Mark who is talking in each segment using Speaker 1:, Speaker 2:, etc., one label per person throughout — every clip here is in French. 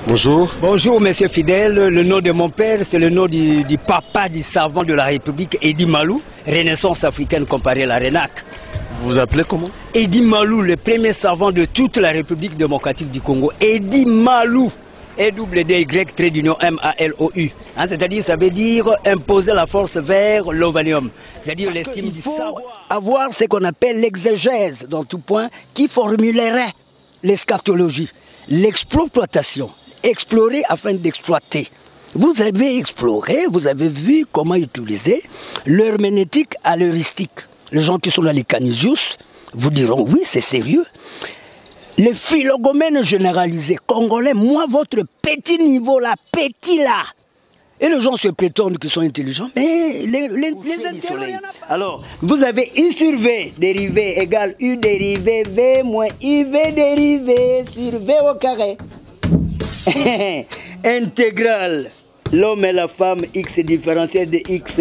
Speaker 1: Bonjour.
Speaker 2: Bonjour, monsieur Fidèle. Le nom de mon père, c'est le nom du papa du savant de la République, Edi Malou, Renaissance africaine comparée à la RENAC.
Speaker 1: Vous vous appelez comment?
Speaker 2: Edi Malou, le premier savant de toute la République démocratique du Congo. Edi Malou. E-double-D-Y-M-A-L-O-U. C'est-à-dire, ça veut dire imposer la force vers l'ovanium. C'est-à-dire l'estime du savoir. Avoir ce qu'on appelle l'exégèse dans tout point qui formulerait l'eschatologie, l'exploitation. Explorer afin d'exploiter. Vous avez exploré, vous avez vu comment utiliser l'herméneutique à l'heuristique. Les gens qui sont dans les Canisius vous diront oui, c'est sérieux. Les philogomènes généralisés congolais, moi, votre petit niveau là, petit là. Et les gens se prétendent qu'ils sont intelligents, mais les intelligents, il y en a pas. Alors, vous avez U sur V dérivé égale U dérivé V moins IV dérivé sur V au carré. Intégrale. L'homme et la femme, X différentiel de X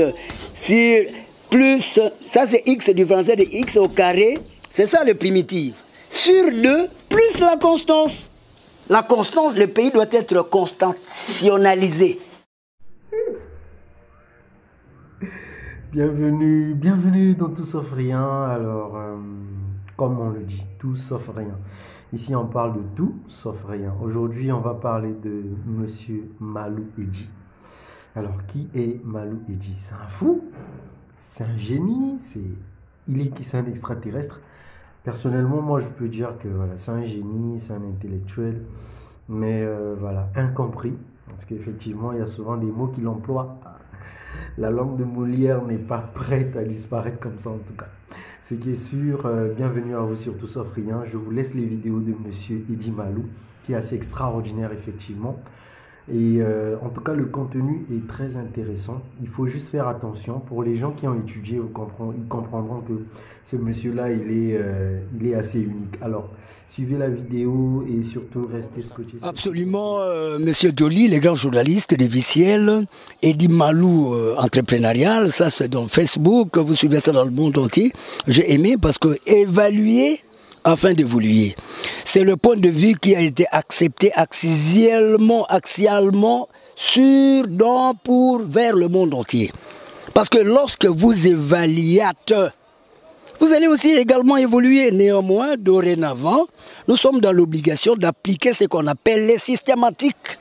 Speaker 2: sur plus, ça c'est X différentiel de X au carré, c'est ça le primitif. Sur 2 plus la constance. La constance, le pays doit être constationnalisé.
Speaker 3: Bienvenue dans Tout Sauf Rien. Alors, comme on le dit, tout sauf rien. Ici, on parle de tout sauf rien. Aujourd'hui, on va parler de Monsieur Malou Edi. Alors, qui est Malou Edi? C'est un fou, c'est un génie, c'est un extraterrestre. Personnellement, moi, je peux dire que voilà, c'est un génie, c'est un intellectuel, mais voilà, incompris. Parce qu'effectivement, il y a souvent des mots qu'il emploie. La langue de Molière n'est pas prête à disparaître comme ça, en tout cas. Ce qui est sûr, bienvenue à vous sur Tout Sauf Rien. Je vous laisse les vidéos de Monsieur Edi Malou, qui est assez extraordinaire, effectivement. Et en tout cas, le contenu est très intéressant. Il faut juste faire attention. Pour les gens qui ont étudié, ils comprendront que ce monsieur-là, il est assez unique. Alors, suivez la vidéo et surtout restez scotchés.
Speaker 2: Absolument, monsieur Dolly, les grands journalistes des Viciel, Edi Malou entrepreneurial, ça c'est dans Facebook, vous suivez ça dans le monde entier. J'ai aimé parce que évaluer afin d'évoluer. C'est le point de vue qui a été accepté axialement, vers le monde entier. Parce que lorsque vous évaluez, vous allez aussi également évoluer. Néanmoins, dorénavant, nous sommes dans l'obligation d'appliquer ce qu'on appelle les systématiques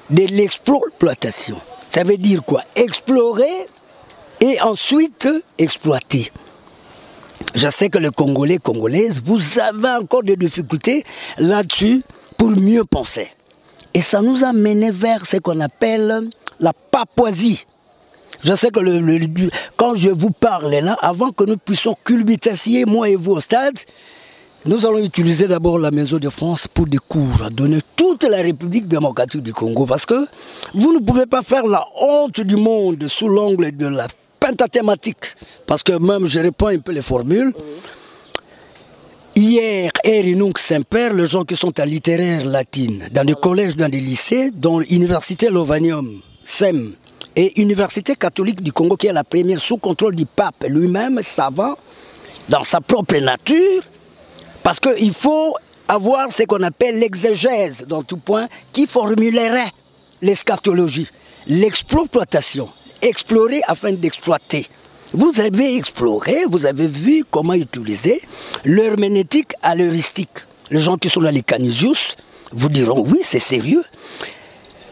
Speaker 2: de l'exploitation. Ça veut dire quoi? Explorer et ensuite exploiter. Je sais que les Congolais, Congolaises, vous avez encore des difficultés là-dessus pour mieux penser. Et ça nous a mené vers ce qu'on appelle la Papouasie. Je sais que quand je vous parle là, avant que nous puissions culbutacier, moi et vous au stade, nous allons utiliser d'abord la Maison de France pour des cours à donner toute la République démocratique du Congo. Parce que vous ne pouvez pas faire la honte du monde sous l'angle de la pentathématique. Parce que même, je réponds un peu les formules. Hier, Erinunc Saint-Père, les gens qui sont à littéraire latine, dans des collèges, dans des lycées, dont l'université Lovanium, SEM, et Université catholique du Congo, qui est la première sous contrôle du pape lui-même, savant, dans sa propre nature, parce qu'il faut avoir ce qu'on appelle l'exégèse, dans tout point, qui formulerait l'eschatologie, l'exploitation. Explorer afin d'exploiter. Vous avez exploré, vous avez vu comment utiliser l'herméneutique à l'heuristique. Les gens qui sont dans les Canisius vous diront oui, c'est sérieux.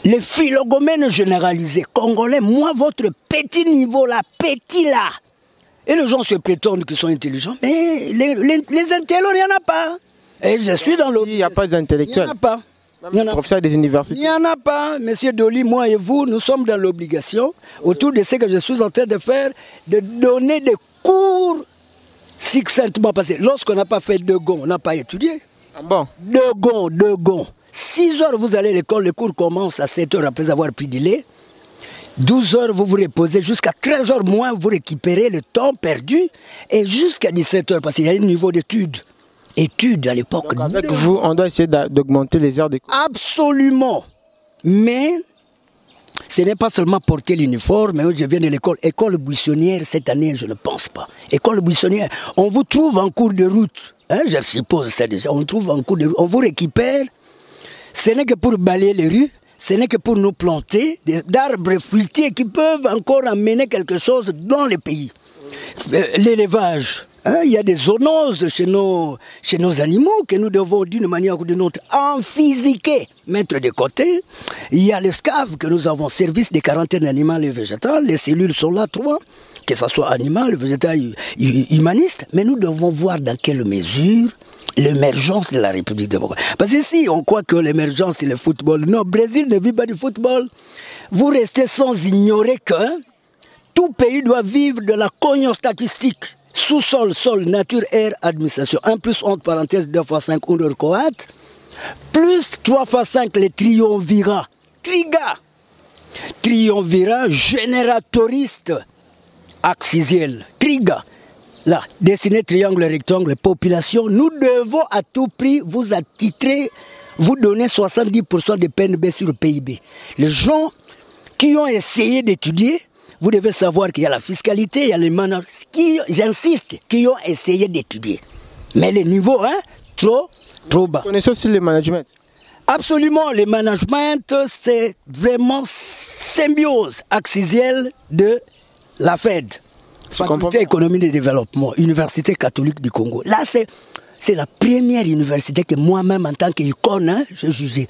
Speaker 2: Les philogomènes généralisés congolais, moi, votre petit niveau là, petit là. Et les gens se prétendent qu'ils sont intelligents, mais les intellectuels, il n'y en a pas. Et je suis dans l'autre.
Speaker 4: Il n'y a pas d'intellectuels.
Speaker 2: Il n'y en a pas.
Speaker 4: Professeur des universités.
Speaker 2: Il n'y en a pas, monsieur Dolly, moi et vous, nous sommes dans l'obligation, autour de ce que je suis en train de faire, de donner des cours succinctement passés. Lorsqu'on n'a pas fait 2 gonds, on n'a pas étudié.
Speaker 4: Ah bon?
Speaker 2: 2 gonds. 6 heures, vous allez à l'école, le cours commence à 7 heures après avoir pris du lait. 12 heures, vous vous reposez, jusqu'à 13 heures moins, vous récupérez le temps perdu, et jusqu'à 17 heures, parce qu'il y a un niveau d'études. Études à l'époque.
Speaker 4: Avec vous, on doit essayer d'augmenter les heures de cours.
Speaker 2: Absolument. Mais ce n'est pas seulement porter l'uniforme, mais je viens de l'école. École buissonnière, cette année, je ne pense pas. École buissonnière, on vous trouve en cours de route. Hein, je suppose ça déjà. On trouve en cours de route. On vous récupère Ce n'est que pour balayer les rues, ce n'est que pour nous planter d'arbres fruitiers qui peuvent encore amener quelque chose dans le pays. L'élevage. Hein, il y a des zoonoses chez nos animaux que nous devons d'une manière ou d'une autre emphysiquer, mettre de côté. Il y a le SCAV que nous avons, service de quarantaine animale et végétale. Les cellules sont là, 3, que ce soit animal, végétal, humaniste. Mais nous devons voir dans quelle mesure l'émergence de la République démocratique. Parce que si on croit que l'émergence c'est le football, non, le Brésil ne vit pas du football. Vous restez sans ignorer que tout pays doit vivre de la cognance statistique. Sous-sol, sol, nature, air, administration. 1 plus 11 parenthèse 2 fois 5 under coat. Plus 3 fois 5 les triumvirats. Triumvirat génératoriste axial. Triga. Là, dessiné triangle, rectangle, population. Nous devons à tout prix vous attitrer, vous donner 70% de PNB sur le PIB. Les gens qui ont essayé d'étudier, vous devez savoir qu'il y a la fiscalité, il y a les managers, j'insiste, qui ont essayé d'étudier. Mais les niveaux, hein, trop bas.
Speaker 4: Vous connaissez aussi le management?
Speaker 2: Absolument, le management, c'est vraiment symbiose axiale de la Fed. Faculté économie de développement, Université catholique du Congo. Là, c'est la première université que moi-même, en tant qu'icône, hein, j'ai jugé.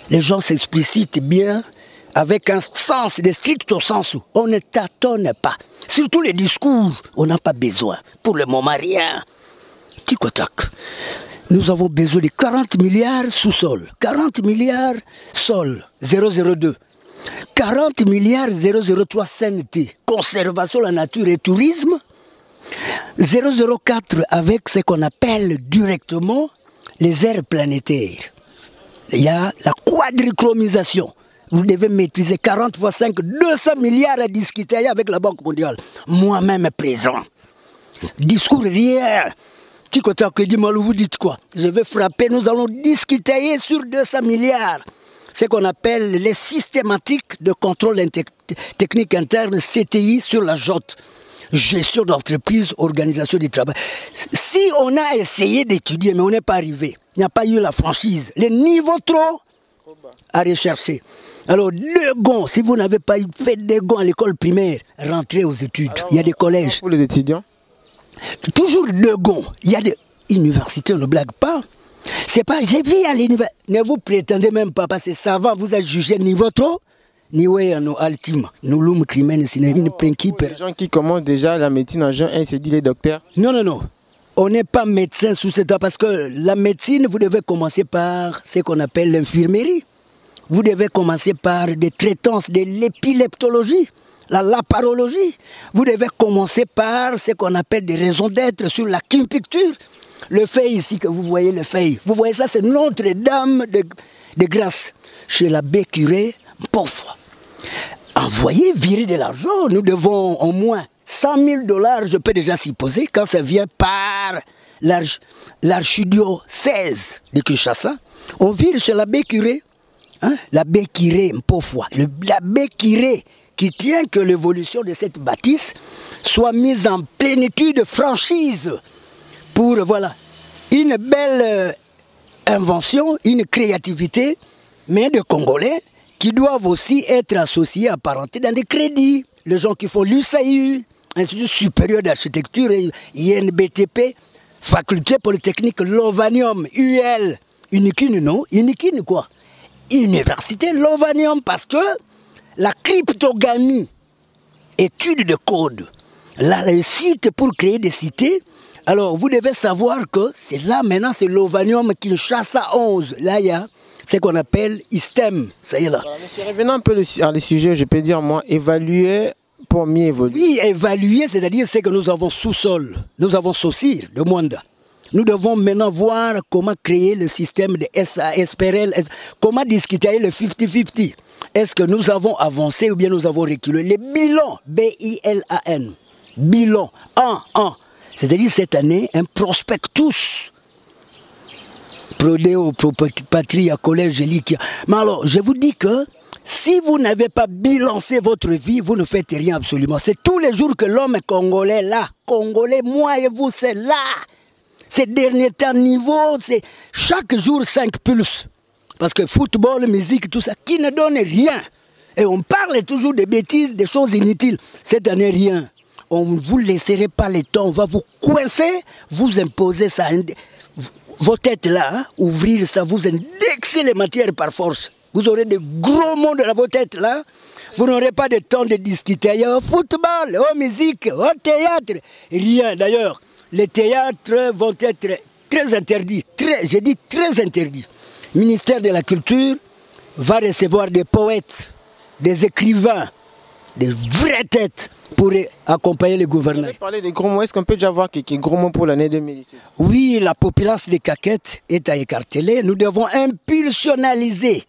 Speaker 2: Les gens s'explicitent bien, avec un sens, de strict sens où on ne tâtonne pas. Surtout les discours, on n'a pas besoin. Pour le moment, rien. Tic-tac. Nous avons besoin de 40 milliards sous-sol, 40 milliards sol, 002. 40 milliards 003 CNT, conservation de la nature et tourisme. 004 avec ce qu'on appelle directement les aires planétaires. Il y a la quadrichromisation. Vous devez maîtriser 40 fois 5, 200 milliards à discuter avec la Banque mondiale. Moi-même présent. Discours rien. Tikotak dit Malou, vous dites quoi? Je vais frapper, nous allons discuter sur 200 milliards. Ce qu'on appelle les systématiques de contrôle technique interne, CTI, sur la JOT. Gestion d'entreprise, organisation du travail. Si on a essayé d'étudier, mais on n'est pas arrivé, il n'y a pas eu la franchise, les niveaux trop à rechercher. Alors, deux gonds, si vous n'avez pas fait des gonds à l'école primaire, rentrez aux études. Alors, il y a des collèges.
Speaker 4: Pour les étudiants?
Speaker 2: Toujours deux gonds. Il y a des universités, on ne blague pas. C'est pas, j'ai vu à l'université. Ne vous prétendez même pas, parce que ça va, vous êtes jugé niveau trop. Niveau ultime. Nous l'homme criminel, c'est une principe.
Speaker 4: Les gens qui commencent déjà la médecine en juin, c'est dit les docteurs.
Speaker 2: Non. On n'est pas médecin sous ce temps, parce que la médecine, vous devez commencer par ce qu'on appelle l'infirmerie. Vous devez commencer par des traitances de l'épileptologie, la laparologie. Vous devez commencer par ce qu'on appelle des raisons d'être sur l'acupuncture. Le feuille ici que vous voyez, le feuille. Vous voyez ça, c'est Notre-Dame de Grâce. Chez l'abbé curé, pauvre. Envoyez, virer de l'argent. Nous devons au moins 100 000 $, je peux déjà s'y poser, quand ça vient par l'archidio 16 de Kinshasa. On vire chez l'abbé curé. Hein? L'abbé Kiré, l'abbé Kiré qui tient que l'évolution de cette bâtisse soit mise en plénitude franchise pour, voilà, une belle invention, une créativité, mais de Congolais qui doivent aussi être associés, apparentés dans des crédits. Les gens qui font l'USAIU, Institut supérieur d'architecture, INBTP, Faculté polytechnique Lovanium, UL, Unikine, non? Unikine quoi? Université Lovanium, parce que la cryptogamie, étude de code, là, le site pour créer des cités, alors vous devez savoir que c'est là maintenant, c'est Lovanium Kinshasa 11. Là, il y a ce qu'on appelle ISTEM. Ça y est là.
Speaker 4: Voilà, monsieur, revenons un peu sur les sujets, je peux dire, moi, évaluer pour mieux évoluer.
Speaker 2: Oui, évaluer, c'est-à-dire ce que nous avons sous-sol, nous avons Saucir de Mwanda. Nous devons maintenant voir comment créer le système de SAS, PRL, comment discuter le 50-50. Est-ce que nous avons avancé ou bien nous avons reculé? Les bilans, B-I-L-A-N, bilan, c'est-à-dire cette année, un prospectus. Prodéo, Patria, Collège, Elikia. Mais alors, je vous dis que si vous n'avez pas bilancé votre vie, vous ne faites rien absolument. C'est tous les jours que l'homme est congolais là. Congolais, moi et vous, c'est là. Ces derniers temps niveau, c'est chaque jour 5 pulses. Parce que football, musique, tout ça, qui ne donne rien. Et on parle toujours des bêtises, des choses inutiles. Cette année, rien. On ne vous laisserait pas le temps, on va vous coincer, vous imposer ça. Vos têtes là, hein, ouvrir ça, vous indexer les matières par force. Vous aurez de gros mots dans vos têtes là. Vous n'aurez pas de temps de discuter. Il y a au football, au musique, au théâtre. Rien. D'ailleurs, les théâtres vont être très interdits. J'ai dit très interdits. Le ministère de la Culture va recevoir des poètes, des écrivains, des vraies têtes pour accompagner le gouvernement.
Speaker 4: Vous avez parlé des gros mots. Est-ce qu'on peut déjà voir quelques gros mots pour l'année 2017?
Speaker 2: Oui, la populace des caquettes est à écarteler. Nous devons impulsionnaliser,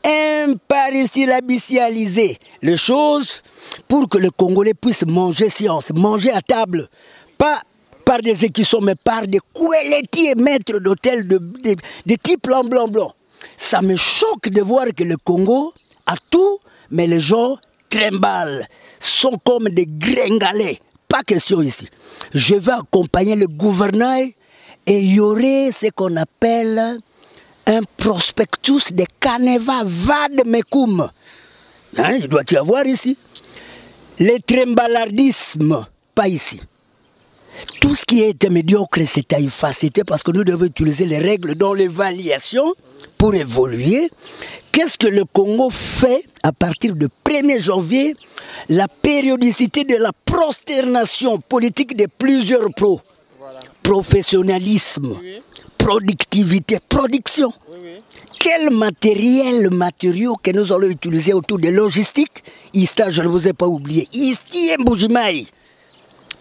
Speaker 2: imparicilabicialiser les choses pour que le Congolais puisse manger science, manger à table. Pas par des écussons, mais par des couellettiers maîtres d'hôtel de type blanc. Ça me choque de voir que le Congo a tout, mais les gens trimballent, sont comme des gringalets. Pas question ici. Je vais accompagner le gouvernail et il y aurait ce qu'on appelle un prospectus de Caneva Vademecum. Hein, il doit y avoir ici. Le trimballardisme, pas ici. Tout ce qui était médiocre, c'est à effacer parce que nous devons utiliser les règles dans l'évaluation pour évoluer. Qu'est-ce que le Congo fait à partir du 1er janvier? La périodicité de la prosternation politique de plusieurs pros. Voilà. Professionnalisme, oui. Productivité, production. Oui, oui. Quel matériaux que nous allons utiliser autour de logistique? Ici, je ne vous ai pas oublié. Ici, Mbujimaï.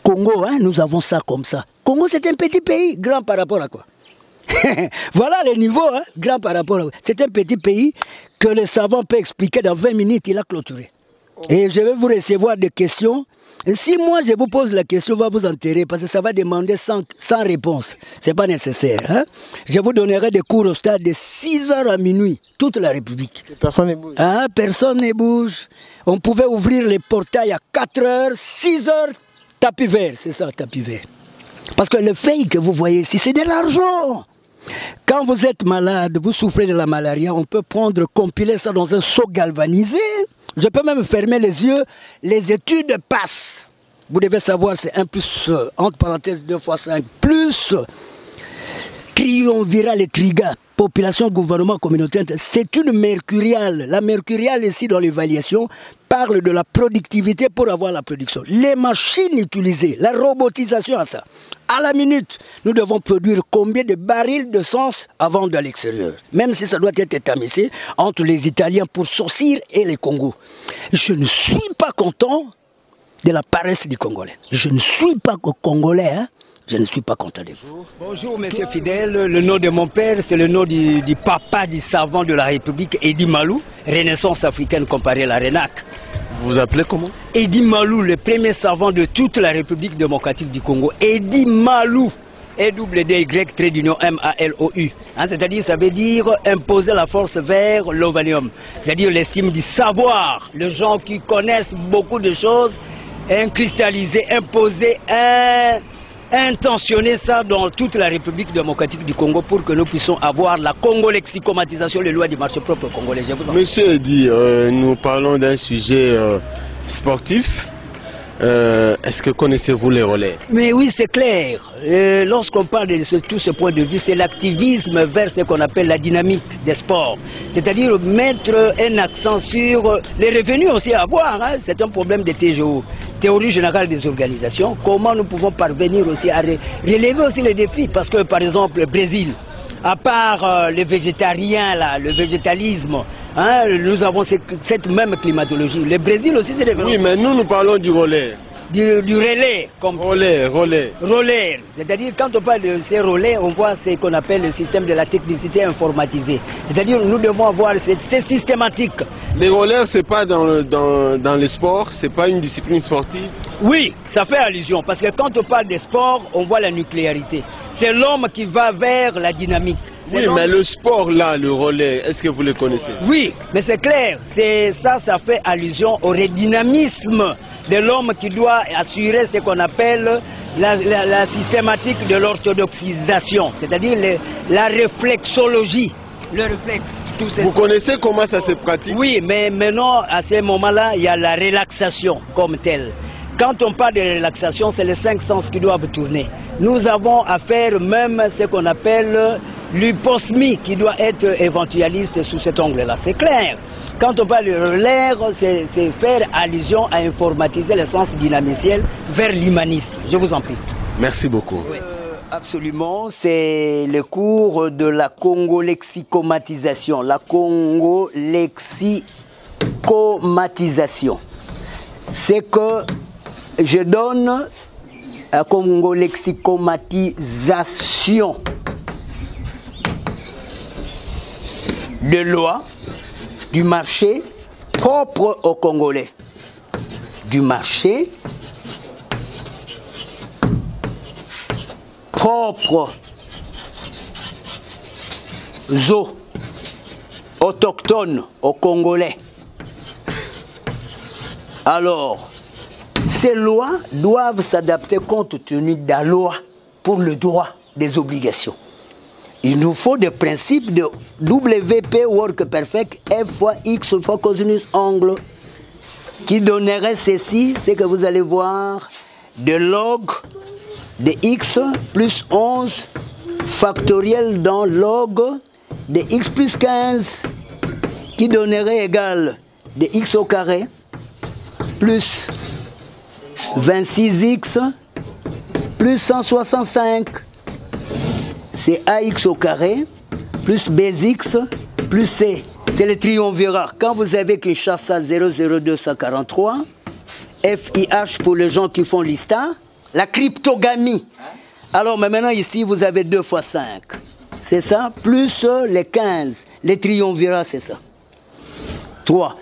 Speaker 2: Congo, hein, nous avons ça comme ça. Congo, c'est un petit pays, grand par rapport à quoi? Voilà les niveaux, hein, grand par rapport à quoi? C'est un petit pays que le savant peut expliquer dans 20 minutes, il a clôturé. Et je vais vous recevoir des questions. Et si moi je vous pose la question, on va vous enterrer parce que ça va demander sans réponse. Ce n'est pas nécessaire. Hein? Je vous donnerai des cours au stade de 6h à minuit, toute la République.
Speaker 4: Personne ne bouge.
Speaker 2: Hein? Personne ne bouge. On pouvait ouvrir les portails à 4h, 6h, tapis vert. C'est ça, tapis vert. Parce que le fake que vous voyez ici, c'est de l'argent. Quand vous êtes malade, vous souffrez de la malaria, on peut compiler ça dans un seau galvanisé. Je peux même fermer les yeux, les études passent. Vous devez savoir, c'est 1 plus, entre parenthèses, 2 fois 5, plus triumviral et triga, population, gouvernement, communautaire. C'est une mercuriale. La mercuriale ici dans l'évaluation parle de la productivité pour avoir la production. Les machines utilisées, la robotisation à ça. À la minute, nous devons produire combien de barils de sens à vendre à l'extérieur. Même si ça doit être étamisé entre les Italiens pour Saucire et les Congos. Je ne suis pas content de la paresse du Congolais. Je ne suis pas Congolais, hein. Je ne suis pas content de vous.
Speaker 1: Bonjour, monsieur Fidèle. Le nom de mon père, c'est le nom du papa du savant de la République, Eddy Malou, Renaissance africaine comparée à la RENAC.
Speaker 5: Vous vous appelez comment?
Speaker 1: Eddy Malou, le premier savant de toute la République démocratique du Congo. Eddy Malou. E-double-D-Y-M-A-L-O-U. Hein, c'est-à-dire, ça veut dire imposer la force vers l'ovanium. C'est-à-dire l'estime du savoir. Les gens qui connaissent beaucoup de choses, cristalliser, imposer, intentionner ça dans toute la République démocratique du Congo pour que nous puissions avoir la congolexicomatisation, les lois du marché propre congolais.
Speaker 5: Monsieur Eddy, nous parlons d'un sujet sportif. Est-ce que connaissez-vous les relais?
Speaker 1: Mais oui, c'est clair. Lorsqu'on parle de tout ce point de vue, c'est l'activisme vers ce qu'on appelle la dynamique des sports. C'est-à-dire mettre un accent sur les revenus aussi à avoir. Hein. C'est un problème de TGO, théorie générale des organisations. Comment nous pouvons parvenir aussi à relever aussi les défis? Parce que par exemple, le Brésil, à part les végétariens, là, le végétalisme, hein, nous avons cette même climatologie. Le Brésil aussi, c'est des...
Speaker 5: Oui, mais nous parlons du relais.
Speaker 1: Du relais. Comme...
Speaker 5: Relais.
Speaker 1: C'est-à-dire, quand on parle de ces relais, on voit ce qu'on appelle le système de la technicité informatisée. C'est-à-dire, nous devons avoir c'est systématique.
Speaker 5: Les relais, c'est pas dans les sports, c'est pas une discipline sportive?
Speaker 1: Oui, ça fait allusion, parce que quand on parle des sports, on voit la nucléarité. C'est l'homme qui va vers la dynamique.
Speaker 5: Oui, mais le sport là, le relais, est-ce que vous le connaissez?
Speaker 1: Oui, mais c'est clair, ça fait allusion au redynamisme de l'homme qui doit assurer ce qu'on appelle la systématique de l'orthodoxisation, c'est-à-dire la réflexologie. le réflexe. Tous ces
Speaker 5: Vous connaissez comment ça se pratique?
Speaker 1: Oui, mais maintenant, à ce moment-là, il y a la relaxation comme telle. Quand on parle de relaxation, c'est les 5 sens qui doivent tourner. Nous avons à faire même ce qu'on appelle l'hyposmie qui doit être éventualiste sous cet angle-là. C'est clair. Quand on parle de l'air, c'est faire allusion à informatiser les sens dynamiciels vers l'humanisme. Je vous en prie.
Speaker 5: Merci beaucoup.
Speaker 1: Oui.
Speaker 2: Absolument, c'est le cours de la congolexicomatisation. La congolexicomatisation. C'est que je donne la congolexicomatisation de loi du marché propre aux Congolais. Du marché propre aux autochtones, aux Congolais. Alors, ces lois doivent s'adapter compte tenu de la loi pour le droit des obligations. Il nous faut des principes de WP, Work Perfect, F fois X fois cosinus angle, qui donnerait ceci, c'est que vous allez voir de log de x plus 11 factoriel dans log de x plus 15 qui donnerait égal de x au carré plus 26x plus 165. C'est ax au carré plus bx plus c. C'est le triumvirat. Quand vous avez Kinshasa 00243, FIH pour les gens qui font l'ISTA, la cryptogamie. Alors, mais maintenant ici, vous avez 2 fois 5. C'est ça, plus les 15. Les triumvirats, c'est ça. 3.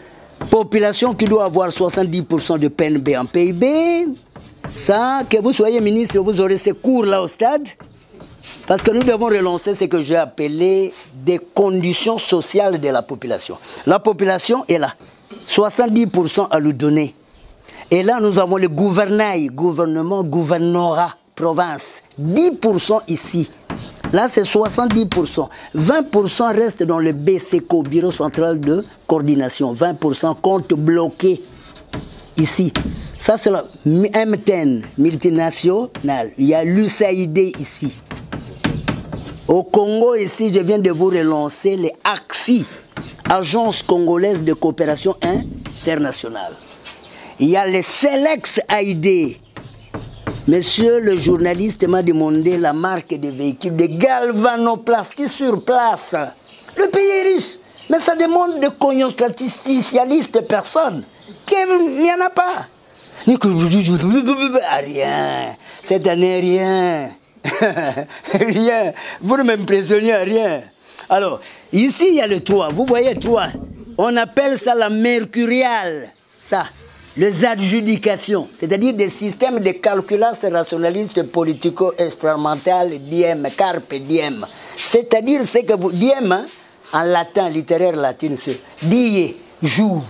Speaker 2: Population qui doit avoir 70% de PNB en PIB. Ça, que vous soyez ministre, vous aurez ces cours-là au stade. Parce que nous devons relancer ce que j'ai appelé des conditions sociales de la population. La population est là. 70% à lui donner. Et là, nous avons le gouvernail, gouvernement, gouvernorat, province. 10% ici. Là, c'est 70%. 20% reste dans le BCCO, Bureau Central de Coordination. 20% compte bloqué ici. Ça, c'est la MTN, multinationale. Il y a l'USAID ici. Au Congo, ici, je viens de vous relancer les ACSI, Agence congolaise de coopération internationale. Il y a les Selex ID. Monsieur le journaliste m'a demandé la marque des véhicules de galvanoplastie sur place. Le pays est riche, mais ça demande de cognostatisticialistes personne. Il n'y en a pas. Rien. Cette année, rien. Rien. Vous ne m'impressionnez à rien. Alors, ici, il y a le 3. Vous voyez 3. On appelle ça la mercuriale. Ça. Les adjudications, c'est-à-dire des systèmes de calculus rationalistes politico-expérimental, diem, carpe diem. C'est-à-dire ce que vous... Diem, hein, en latin, littéraire latin, c'est die, jour.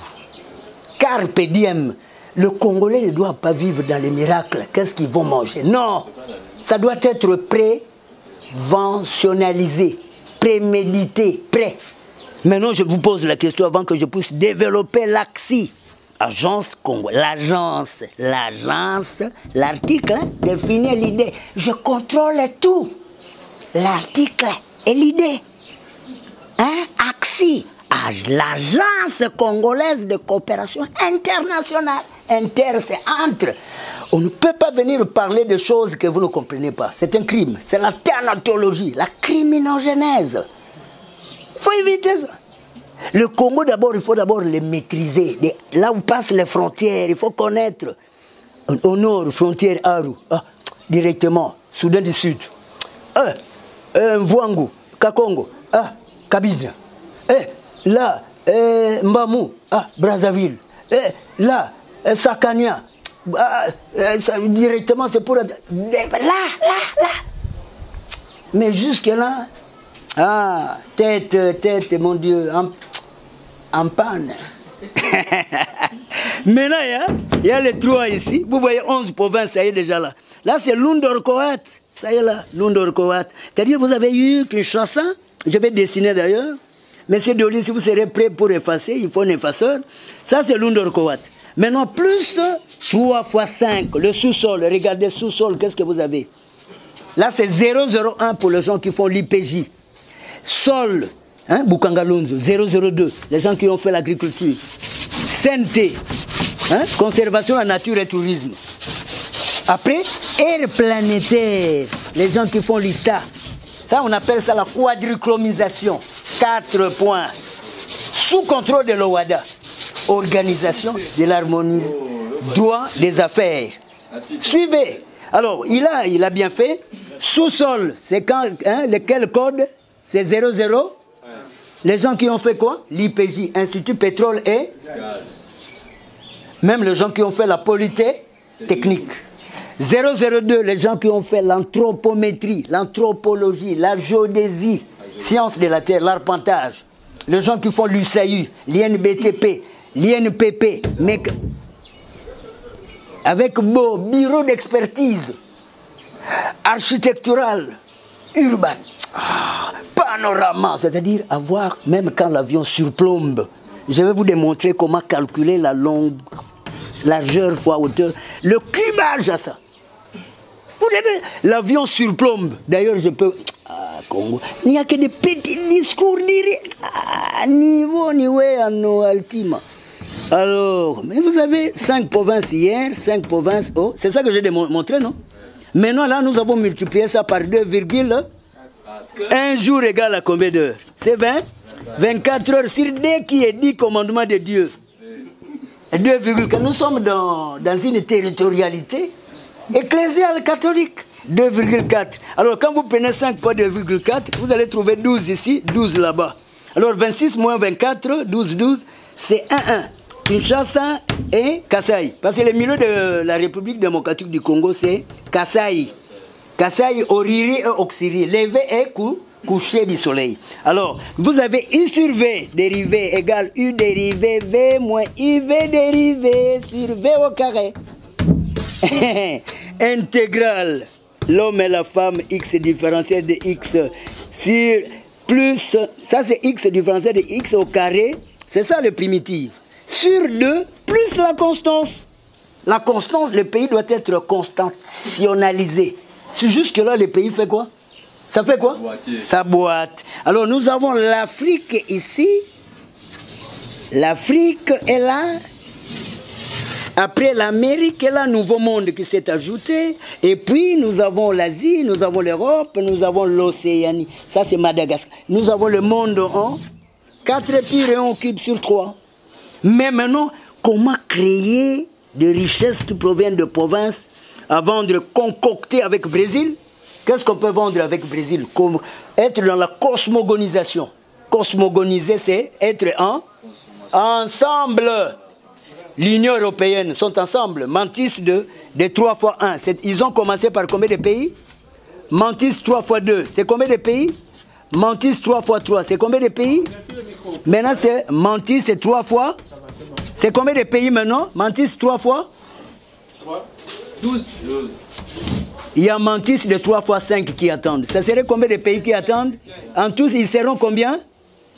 Speaker 2: Carpe diem. Le Congolais ne doit pas vivre dans les miracles. Qu'est-ce qu'ils vont manger? Non. Ça doit être préventionnalisé, prémédité, prêt. Maintenant, je vous pose la question avant que je puisse développer l'AXI. Agence Congo, l'agence, l'article définit l'idée. Je contrôle tout. L'article et l'idée. Hein? AXI, l'agence congolaise de coopération internationale. Inter, c'est entre. On ne peut pas venir parler de choses que vous ne comprenez pas. C'est un crime. C'est la thanatologie, la criminogénèse. Il faut éviter ça. Le Congo, d'abord, il faut d'abord le maîtriser. Là où passent les frontières, il faut connaître. Au nord, frontière Aru, directement, Soudan du Sud. Mvwangu, Kakongo, Kabila. Là, Mbamou, Brazzaville. Là, Sakania. Directement, c'est pour... Là. Mais jusque-là, tête, mon Dieu, en panne. Maintenant, il y a les 3 ici. Vous voyez 11 provinces, ça y est déjà là. Là, c'est Lundor-Koat. Ça y est là, Lundor-Koat. C'est-à-dire, vous avez eu Kinshasa, je vais dessiner d'ailleurs, Monsieur Dolly, si vous serez prêt pour effacer, il faut un effaceur. Ça, c'est l'Undorkowat. Maintenant, plus 3 fois 5, le sous-sol. Regardez, sous-sol, qu'est-ce que vous avez? Là, c'est 001 pour les gens qui font l'IPJ. Sol, hein, Bukangalonzo, 002, les gens qui ont fait l'agriculture. Santé, hein, conservation de la nature et tourisme. Après, air planétaire, les gens qui font l'ISTA. Ça, on appelle ça la quadrichromisation. 4 points. Sous contrôle de l'OWADA. Organisation de l'harmonie. Droit des affaires. Suivez. Alors, il a bien fait. Sous-sol, c'est quand, hein, lequel code? C'est 00. Les gens qui ont fait quoi? L'IPJ, Institut Pétrole et Gaz. Même les gens qui ont fait la polytechnique. 002, les gens qui ont fait l'anthropométrie, l'anthropologie, la géodésie, sciences de la terre, l'arpentage. Les gens qui font l'USAU, l'INBTP, l'INPP, avec beau bureau d'expertise architectural, urbain, panorama, c'est-à-dire avoir, même quand l'avion surplombe, je vais vous démontrer comment calculer la longue, largeur fois hauteur, le cubage à ça. L'avion surplombe. D'ailleurs, je peux... Ah, Congo. Il n'y a que des petits discours niveau, ultima. Alors, mais vous avez 5 provinces hier, 5 provinces... Oh, c'est ça que j'ai démontré, non? Maintenant, là, nous avons multiplié ça par 2,1. Un jour égale à combien d'heures? C'est 20? 24 heures sur dès qui est 10 commandements de Dieu. 2,4. Nous sommes dans une territorialité ecclésiale catholique. 2,4. Alors, quand vous prenez 5 fois 2,4, vous allez trouver 12 ici, 12 là-bas. Alors, 26 moins 24, 12, c'est 1. Kinshasa et Kasaï. Parce que le milieu de la République démocratique du Congo, c'est Kasaï. Kasaï, Oriri et Oxiri. Levé et coucher du soleil. Alors, vous avez U sur V dérivé égale U dérivé V moins IV dérivé sur V au carré. Intégrale. L'homme et la femme, X différentiel de X sur plus, ça c'est X différentiel de X au carré, c'est ça le primitif. Sur 2 plus la constance. La constance, le pays doit être constationnalisé. C'est jusque-là, le pays fait quoi? Ça fait quoi? Ça boite. Alors nous avons l'Afrique ici. L'Afrique est là. Après l'Amérique et le Nouveau Monde qui s'est ajouté. Et puis nous avons l'Asie, nous avons l'Europe, nous avons l'Océanie. Ça c'est Madagascar. Nous avons le monde en 4 pi et 1 cube sur 3. Mais maintenant, comment créer des richesses qui proviennent de provinces à vendre concoctées avec le Brésil? Qu'est-ce qu'on peut vendre avec le Brésil? Être dans la cosmogonisation. Cosmogoniser, c'est être ensemble. L'Union européenne sont ensemble. Mantis de 3 fois 1. Ils ont commencé par combien de pays? Mantis 3 fois 2. C'est combien de pays? Mantis 3 fois 3. C'est combien de pays? Maintenant, c'est Mantis, c'est 3 fois. C'est combien de pays maintenant? Mantis 3 fois 12. Il y a Mantis de 3 fois 5 qui attendent. Ça serait combien de pays qui attendent? En tous, ils seront combien?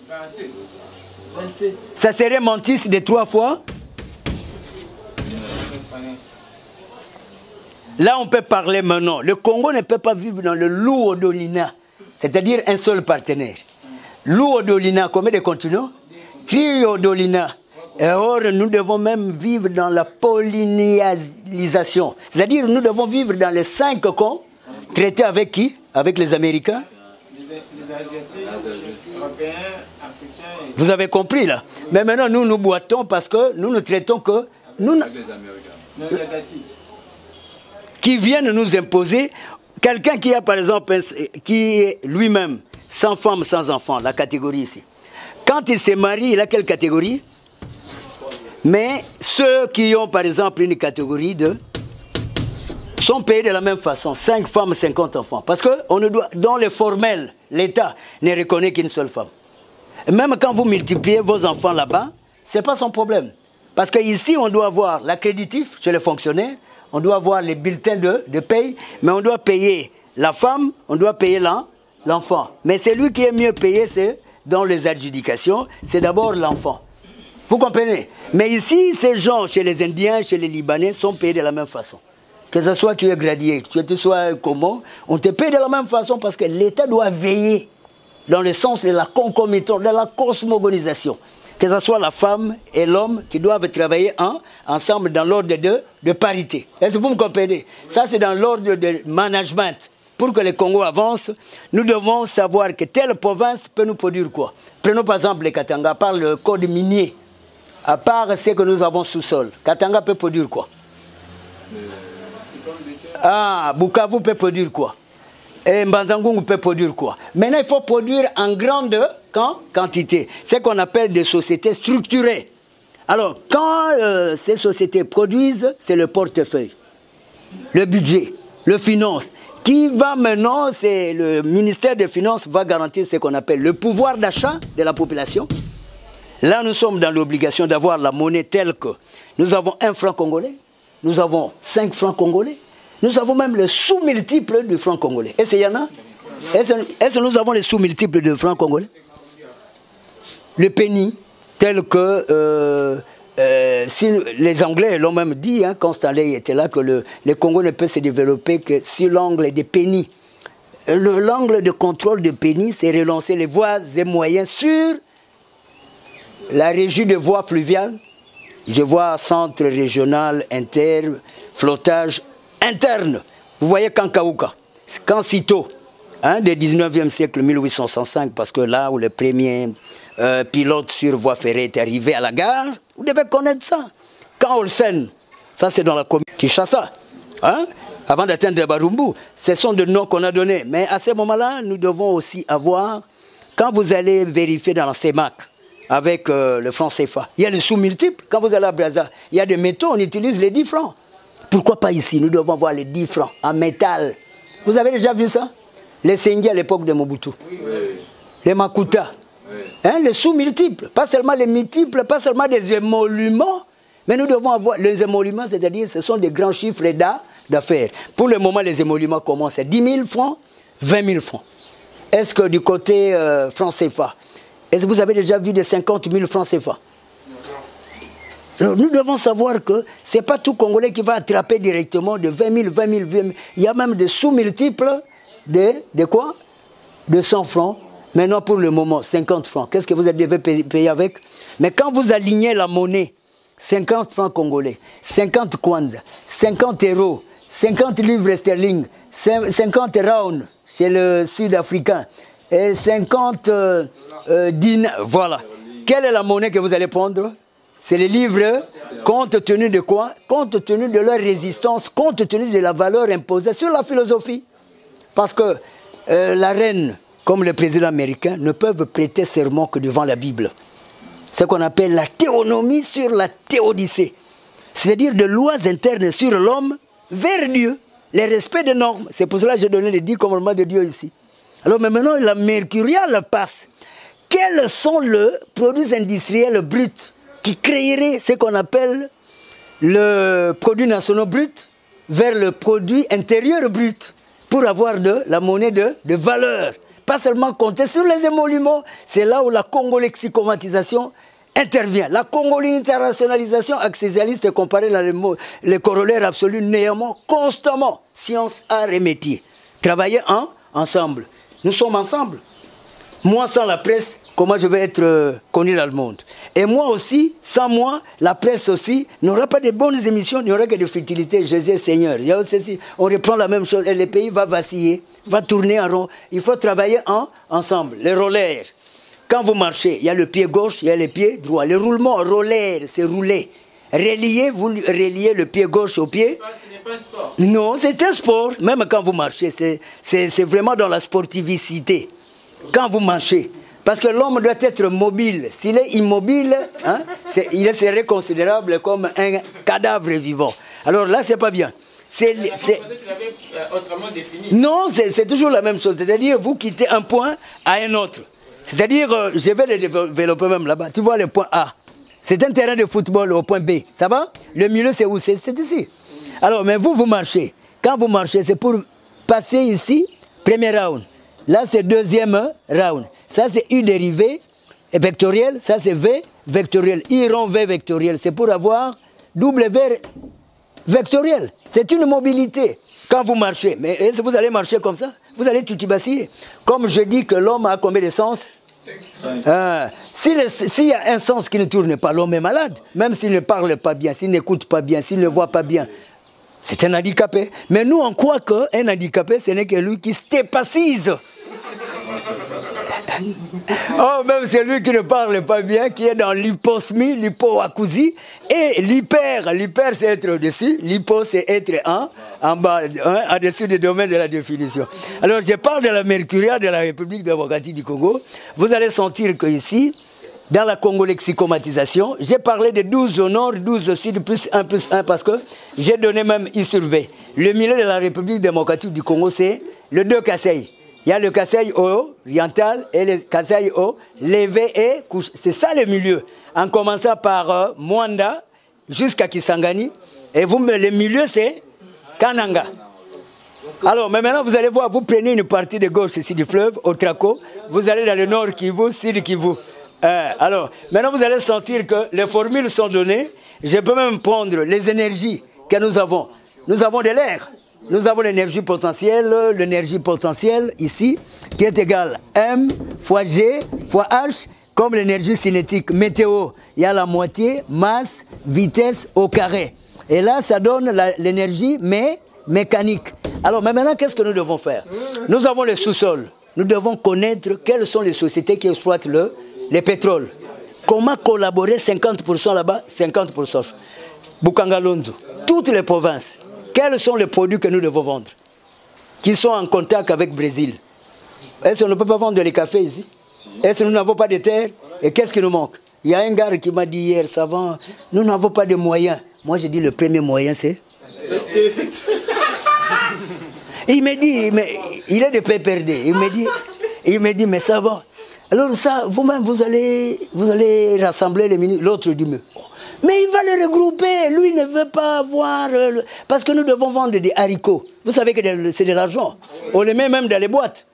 Speaker 2: 27. Ça serait Mantis de 3 fois. Là, on peut parler maintenant. Le Congo ne peut pas vivre dans le Luodolina, c'est-à-dire un seul partenaire. Luodolina, combien de continents? Triodolina. Et or, nous devons même vivre dans la polynéalisation. C'est-à-dire, nous devons vivre dans les 5 cons, traités avec qui? Avec les Américains. Les Asiatiques, Européens, Africains. Vous avez compris, là. Mais maintenant, nous boitons parce que nous ne traitons que... Nous, avec les Américains. Les Asiatiques. Qui viennent nous imposer. Quelqu'un qui a, par exemple, qui est lui-même sans femme, sans enfant, la catégorie ici. Quand il se marie, il a quelle catégorie? Mais ceux qui ont, par exemple, une catégorie de... sont payés de la même façon. 5 femmes, 50 enfants. Parce que on ne doit, dans le formel, l'État ne reconnaît qu'une seule femme. Et même quand vous multipliez vos enfants là-bas, ce n'est pas son problème. Parce qu'ici, on doit avoir l'accréditif chez les fonctionnaires, on doit avoir les bulletins de paye, mais on doit payer la femme, on doit payer l'enfant. Mais celui qui est mieux payé, c'est dans les adjudications, c'est d'abord l'enfant. Vous comprenez? Mais ici, ces gens, chez les Indiens, chez les Libanais, sont payés de la même façon. Que ce soit tu es gradié, que tu sois comment, on te paye de la même façon parce que l'État doit veiller dans le sens de la concomitance, de la cosmogonisation. Que ce soit la femme et l'homme qui doivent travailler ensemble dans l'ordre de parité. Est-ce que vous me comprenez? Ça, c'est dans l'ordre de management. Pour que le Congo avance, nous devons savoir que telle province peut nous produire quoi. Prenons par exemple les Katanga, à part le code minier, à part ce que nous avons sous-sol. Katanga peut produire quoi? Ah, Bukavu peut produire quoi? Et Mbanzangungu peut produire quoi? Maintenant, il faut produire en grande quantité. C'est ce qu'on appelle des sociétés structurées. Alors, quand ces sociétés produisent, c'est le portefeuille, le budget, le finance. Qui va maintenant, c'est le ministère des Finances va garantir ce qu'on appelle le pouvoir d'achat de la population. Là, nous sommes dans l'obligation d'avoir la monnaie telle que nous avons 1 franc congolais, nous avons 5 francs congolais, nous avons même le sous-multiple du franc congolais. Est-ce qu'il y en a? Est-ce que nous avons les sous-multiples du franc congolais? Le penny, tel que si les Anglais l'ont même dit, hein, quand Stanley était là, que le Congo ne peut se développer que sur l'angle des pennies. L'angle de contrôle de penny, c'est relancer les voies et moyens sur la régie de voies fluviales. Je vois centre régional, inter, flottage interne. Vous voyez Kankaouka, Kansito, hein, du 19e siècle, 1865, parce que là où le premier pilote sur voie ferrée est arrivé à la gare, vous devez connaître ça. Kaolsen, ça c'est dans la commune Kinshasa, hein, avant d'atteindre Barumbu. Ce sont des noms qu'on a donnés. Mais à ce moment-là, nous devons aussi avoir, quand vous allez vérifier dans la CEMAC, avec le franc CFA, il y a les sous-multiples. Quand vous allez à Brazza, il y a des métaux, on utilise les 10 francs. Pourquoi pas ici? Nous devons avoir les 10 francs en métal. Vous avez déjà vu ça? Les Sengi à l'époque de Mobutu. Oui. Les Makuta. Oui. Hein, les sous-multiples. Pas seulement les multiples, pas seulement des émoluments, mais nous devons avoir les émoluments, c'est-à-dire ce sont des grands chiffres d'affaires. Pour le moment, les émoluments commencent à 10 000 francs, 20 000 francs. Est-ce que du côté franc CFA, est-ce que vous avez déjà vu des 50 000 francs CFA? Alors, nous devons savoir que ce n'est pas tout Congolais qui va attraper directement de 20 000, 20 000, 20 000. Il y a même des sous-multiples de quoi? De 100 francs. Maintenant, pour le moment, 50 francs. Qu'est-ce que vous devez payer avec? Mais quand vous alignez la monnaie, 50 francs congolais, 50 kwanza, 50 euros, 50 livres sterling, 50 rounds chez le Sud-Africain, et 50 dinars, voilà. Quelle est la monnaie que vous allez prendre? C'est les livres, compte tenu de quoi? Compte tenu de leur résistance, compte tenu de la valeur imposée sur la philosophie. Parce que la reine, comme le président américain, ne peuvent prêter serment que devant la Bible. Ce qu'on appelle la théonomie sur la théodicée. C'est-à-dire de lois internes sur l'homme vers Dieu. Le respect des normes. C'est pour cela que j'ai donné les 10 commandements de Dieu ici. Alors mais maintenant, la mercuriale passe. Quels sont les produits industriels bruts qui créerait ce qu'on appelle le produit national brut vers le produit intérieur brut pour avoir de la monnaie de valeur. Pas seulement compter sur les émoluments, c'est là où la congo-lexicomatisation intervient. La congo-internationalisation accessialiste comparée à les corollaires absolus néanmoins constamment. Science, art et métier. Travailler ensemble. Nous sommes ensemble. Moi sans la presse, comment je vais être connu dans le monde? Et moi aussi, sans moi, la presse aussi, n'aura pas de bonnes émissions, il n'y aura que de futilités. Jésus est Seigneur. On reprend la même chose et le pays va vaciller, va tourner en rond. Il faut travailler ensemble. Les rollers. Quand vous marchez, il y a le pied gauche, il y a le pied droit. Le roulement, roller, c'est rouler. Relier, vous reliez le pied gauche au pied. Ce n'est pas un sport. Non, c'est un sport. Même quand vous marchez, c'est vraiment dans la sportivicité. Quand vous marchez. Parce que l'homme doit être mobile. S'il est immobile, hein, il serait considérable comme un cadavre vivant. Alors là, c'est pas bien.
Speaker 4: Autrement défini.
Speaker 2: Non, c'est toujours la même chose. C'est-à-dire, vous quittez un point à un autre. C'est-à-dire, je vais le développer même là-bas. Tu vois le point A. C'est un terrain de football au point B. Ça va? Le milieu, c'est où? C'est ici. Alors, mais vous marchez. Quand vous marchez, c'est pour passer ici, premier round. Là, c'est deuxième round. Ça, c'est U dérivé vectoriel. Ça, c'est V vectoriel. I rond V vectoriel. C'est pour avoir W vectoriel. C'est une mobilité. Quand vous marchez, mais vous allez marcher comme ça, vous allez tutibaciller. Comme je dis que l'homme a combien de sens? S'il y a un sens qui ne tourne pas, l'homme est malade. Même s'il ne parle pas bien, s'il n'écoute pas bien, s'il ne voit pas bien. C'est un handicapé. Mais nous, on croit qu'un handicapé, ce n'est que lui qui se dépacise. Oh, même celui qui ne parle pas bien, qui est dans l'hyposmie, l'hypoacousie, et l'hyper. L'hyper, c'est être au-dessus. L'hypo, c'est être en bas, au-dessus des domaines de la définition. Alors, je parle de la Mercuria de la République démocratique du Congo. Vous allez sentir qu'ici, dans la Congo-lexicomatisation, j'ai parlé de 12 au nord, 12 au sud, plus 1, parce que j'ai donné même I sur V. Le milieu de la République démocratique du Congo, c'est le 2 Kassai. Il y a le Kassai oriental et le Kassai levé et couché. C'est ça le milieu. En commençant par Mwanda jusqu'à Kisangani. Et le milieu, c'est Kananga. Alors, mais maintenant, vous allez voir, vous prenez une partie de gauche ici du fleuve, au Traco. Vous allez dans le nord Kivu, sud Kivu. Alors, maintenant, vous allez sentir que les formules sont données. Je peux même prendre les énergies que nous avons. Nous avons de l'air. Nous avons l'énergie potentielle ici, qui est égale M fois G fois H, comme l'énergie cinétique. Météo, il y a la moitié, masse, vitesse au carré. Et là, ça donne l'énergie mécanique. Alors, mais maintenant, qu'est-ce que nous devons faire? Nous avons le sous-sol. Nous devons connaître quelles sont les sociétés qui exploitent le pétrole. Comment collaborer 50% là-bas, 50%. Bukangalonzo, toutes les provinces. Quels sont les produits que nous devons vendre qui sont en contact avec le Brésil? Est-ce qu'on ne peut pas vendre les cafés ici? Est-ce que nous n'avons pas de terre? Et qu'est-ce qui nous manque? Il y a un gars qui m'a dit hier, savant, nous n'avons pas de moyens. Moi, j'ai dit le premier moyen, c'est... Il me dit, mais il est de PPRD. Il me dit, mais ça va. Alors ça, vous-même, vous allez rassembler les ministres. L'autre dit, mais il va les regrouper. Lui ne veut pas avoir... parce que nous devons vendre des haricots. Vous savez que c'est de l'argent. On les met même dans les boîtes.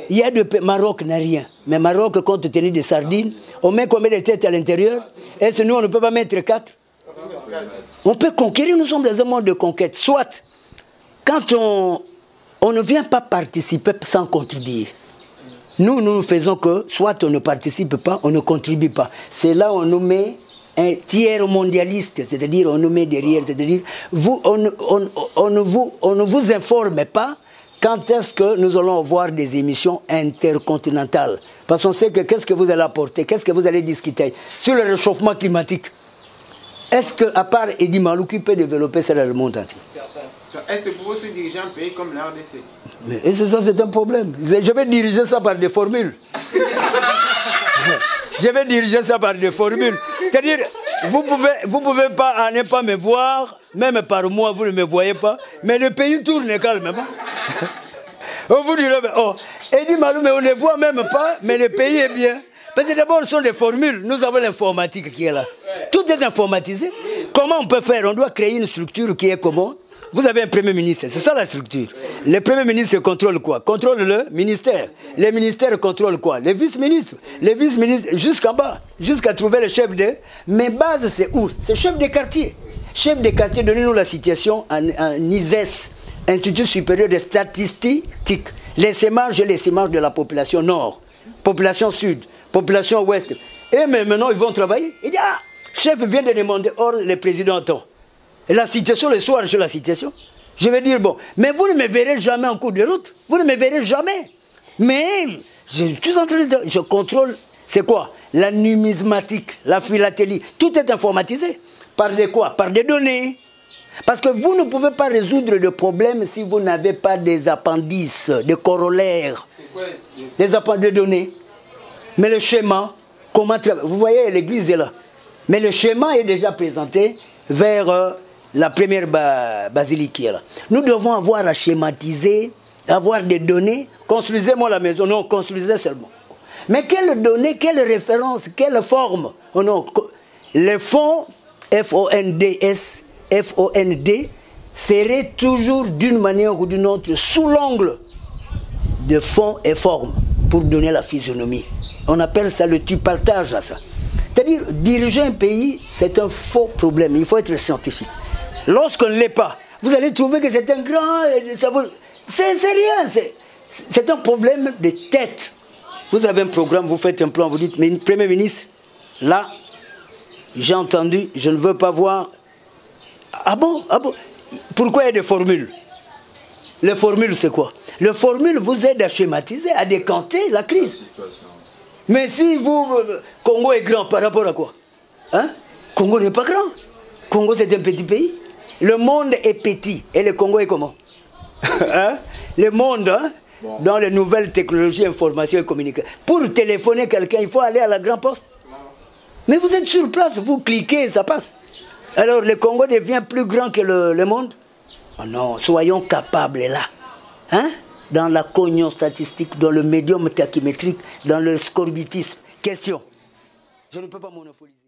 Speaker 2: Il y a Maroc n'a rien. Mais Maroc, compte tenu des sardines, on met combien de têtes à l'intérieur? Est-ce que nous, on ne peut pas mettre 4? On peut conquérir, nous sommes dans un monde de conquête. Soit, quand on ne vient pas participer sans contribuer. Nous faisons que, soit on ne participe pas, on ne contribue pas. C'est là où on nous met un tiers mondialiste, c'est-à-dire on nous met derrière, c'est-à-dire on ne vous informe pas quand est-ce que nous allons avoir des émissions intercontinentales. Parce qu'on sait que qu'est-ce que vous allez apporter, qu'est-ce que vous allez discuter sur le réchauffement climatique. Est-ce qu'à part Edi Malou qui peut développer ça dans le monde entier?
Speaker 4: Est-ce que vous aussi diriger un pays comme la RDC?
Speaker 2: Mais ça, c'est un problème. Je vais diriger ça par des formules. Je vais diriger ça par des formules. C'est-à-dire, vous pouvez pas, à ne pas me voir, même par moi, vous ne me voyez pas, mais le pays tourne calmement. On vous dirait, oh, Edi Malou, mais on ne voit même pas, mais le pays est bien. Parce que d'abord, ce sont des formules. Nous avons l'informatique qui est là. Tout est informatisé. Comment on peut faire? On doit créer une structure qui est comment? Vous avez un premier ministre, c'est ça la structure. Le premier ministre contrôle quoi? Contrôle le ministère. Les ministères contrôlent quoi? Les vice-ministres. Les vice-ministres jusqu'en bas, jusqu'à trouver le chef de... Mais base, c'est où? C'est chef des quartiers. Chef des quartiers, donnez-nous la situation en ISES, Institut supérieur des statistiques. Les sémages et les sémages de la population nord, population sud, population ouest. Et mais maintenant, ils vont travailler. Il dit, ah, chef vient de demander, or, le président attend. Et la situation, le soir, j'ai la situation. Je vais dire, bon, mais vous ne me verrez jamais en cours de route. Vous ne me verrez jamais. Mais, je suis en train de... Je contrôle, c'est quoi? La numismatique, la philatélie. Tout est informatisé. Par des quoi? Par des données. Parce que vous ne pouvez pas résoudre le problème si vous n'avez pas des appendices, des corollaires. C'est quoi? Des appendices de données. Mais le schéma, comment travailler? Vous voyez, l'église est là. Mais le schéma est déjà présenté vers... la première basilique qui est là. Nous devons avoir à schématiser, avoir des données. Construisez-moi la maison. Non, construisez seulement. Mais quelles données, quelles références, quelle forme? Oh non. Les fonds, F-O-N-D-S, F-O-N-D, seraient toujours d'une manière ou d'une autre sous l'angle de fond et forme pour donner la physionomie. On appelle ça le tu-partages à ça. C'est-à-dire, diriger un pays, c'est un faux problème. Il faut être scientifique. Lorsqu'on ne l'est pas, vous allez trouver que c'est un grand... C'est rien, c'est un problème de tête. Vous avez un programme, vous faites un plan, vous dites, mais Premier ministre, là, j'ai entendu, je ne veux pas voir... Ah bon? Ah bon? Pourquoi il y a des formules? Les formules, c'est quoi? Les formules vous aident à schématiser, à décanter la crise. Mais si vous... Congo est grand par rapport à quoi? Hein? Congo n'est pas grand. Congo, c'est un petit pays. Le monde est petit. Et le Congo est comment? Hein? Le monde, hein? Bon. Dans les nouvelles technologies, information et communication. Pour téléphoner quelqu'un, il faut aller à la grande poste. Mais vous êtes sur place, vous cliquez, ça passe. Alors le Congo devient plus grand que le monde? Oh non, soyons capables là. Hein? Dans la cognon statistique, dans le médium tachymétrique, dans le scorbitisme. Question. Je ne peux pas monopoliser.